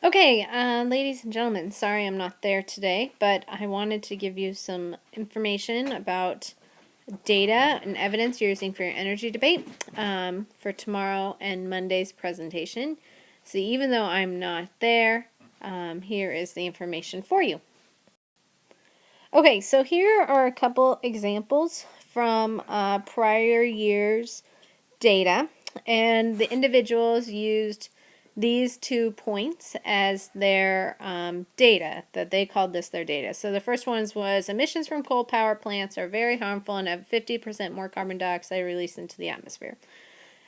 Okay, ladies and gentlemen, sorry I'm not there today, but I wanted to give you some information about data and evidence you're using for your energy debate for tomorrow and Monday's presentation. So even though I'm not there, here is the information for you. Okay, so here are a couple examples from prior years' data, and the individuals used these 2 points as their data, that they called this their data. So the first one was emissions from coal power plants are very harmful and have 50% more carbon dioxide released into the atmosphere.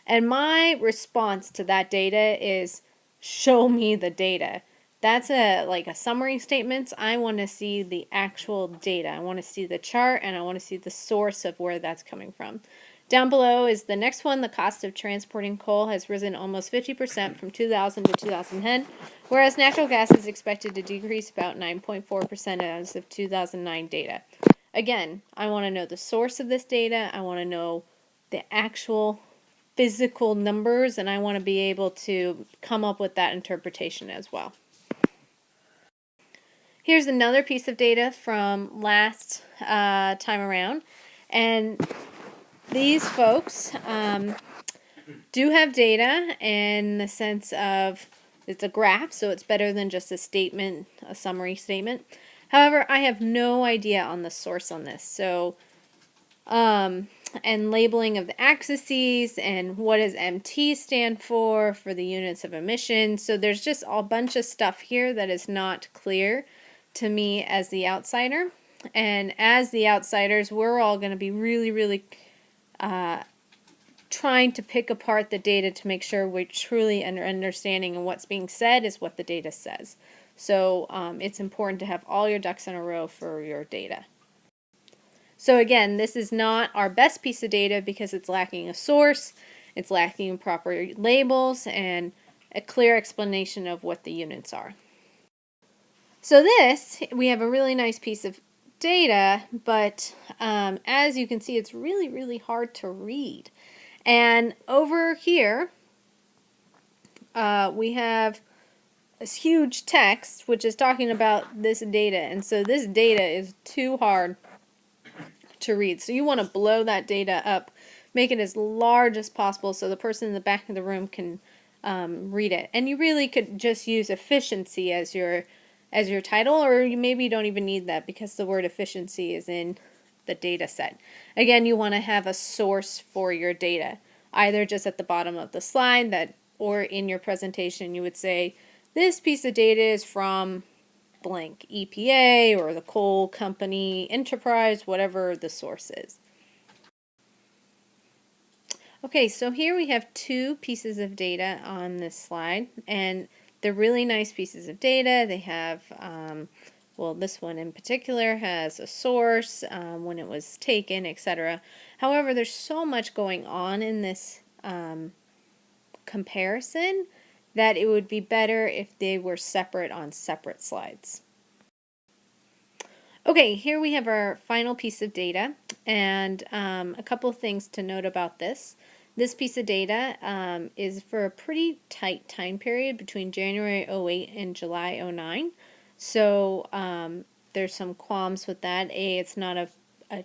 And my response to that data is, show me the data. That's like a summary statement. I want to see the actual data. I want to see the chart and I want to see the source of where that's coming from. Down below is the next one. The cost of transporting coal has risen almost 50% from 2000 to 2010, whereas natural gas is expected to decrease about 9.4% as of 2009 data. Again, I want to know the source of this data. I want to know the actual physical numbers, and I want to be able to come up with that interpretation as well. Here's another piece of data from last time around, and these folks do have data in the sense of it's a graph, so it's better than just a statement, a summary statement. However, I have no idea on the source on this, so and labeling of the axes and what does MT stand for the units of emission. So there's just a bunch of stuff here that is not clear to me as the outsider. And as the outsiders, we're all going to be really trying to pick apart the data to make sure we're truly understanding and what's being said is what the data says. So it's important to have all your ducks in a row for your data. So again, this is not our best piece of data because it's lacking a source, it's lacking proper labels, and a clear explanation of what the units are. So this, we have a really nice piece of data, but as you can see, it's really hard to read. And over here, we have this huge text, which is talking about this data. And so this data is too hard to read. So you want to blow that data up, make it as large as possible so the person in the back of the room can read it. And you really could just use efficiency as your title, or you maybe don't even need that because the word efficiency is in the data set. Again, you want to have a source for your data, either just at the bottom of the slide that, or in your presentation you would say, this piece of data is from blank, EPA or the coal company enterprise, whatever the source is. Okay, so here we have 2 pieces of data on this slide, and they're really nice pieces of data. They have, well, this one in particular has a source, when it was taken, etc. However, there's so much going on in this comparison that it would be better if they were separate on separate slides. Okay, here we have our final piece of data, and a couple things to note about this. This piece of data is for a pretty tight time period between January 08 and July 09. So there's some qualms with that. It's not a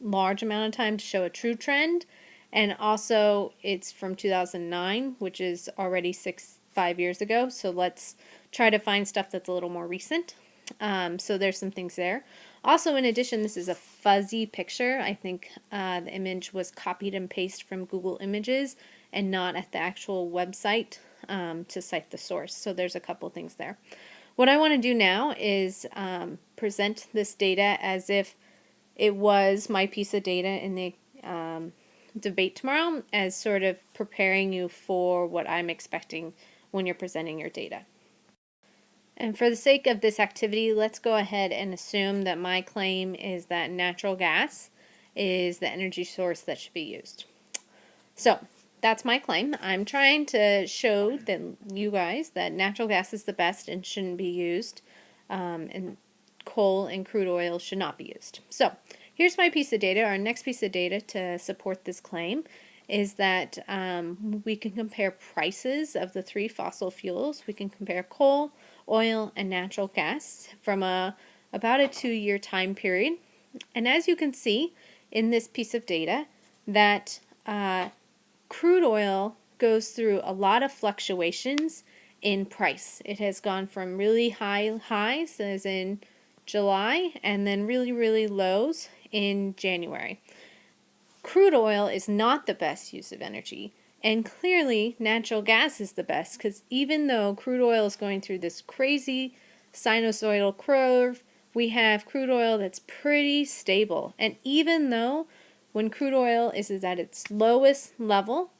large amount of time to show a true trend, and also it's from 2009, which is already 5 years ago. So let's try to find stuff that's a little more recent. So there's some things there. Also, in addition, this is a fuzzy picture. I think the image was copied and pasted from Google Images and not at the actual website to cite the source. So there's a couple things there. What I want to do now is present this data as if it was my piece of data in the debate tomorrow, as sort of preparing you for what I'm expecting when you're presenting your data. And for the sake of this activity, let's go ahead and assume that my claim is that natural gas is the energy source that should be used. So that's my claim. I'm trying to show that you guys that natural gas is the best and shouldn't be used, and coal and crude oil should not be used. So here's my piece of data. Our next piece of data to support this claim is that we can compare prices of the three fossil fuels. We can compare coal, oil, and natural gas from about a 2-year time period. And as you can see in this piece of data, that crude oil goes through a lot of fluctuations in price. It has gone from really high highs, as in July, and then really, really lows in January. Crude oil is not the best use of energy. And clearly, natural gas is the best, because even though crude oil is going through this crazy sinusoidal curve, we have crude oil that's pretty stable. And even though when crude oil is at its lowest level,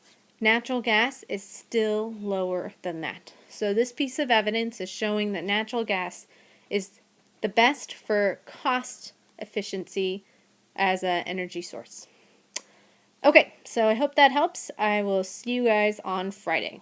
natural gas is still lower than that. So this piece of evidence is showing that natural gas is the best for cost efficiency as an energy source. Okay, so I hope that helps. I will see you guys on Friday.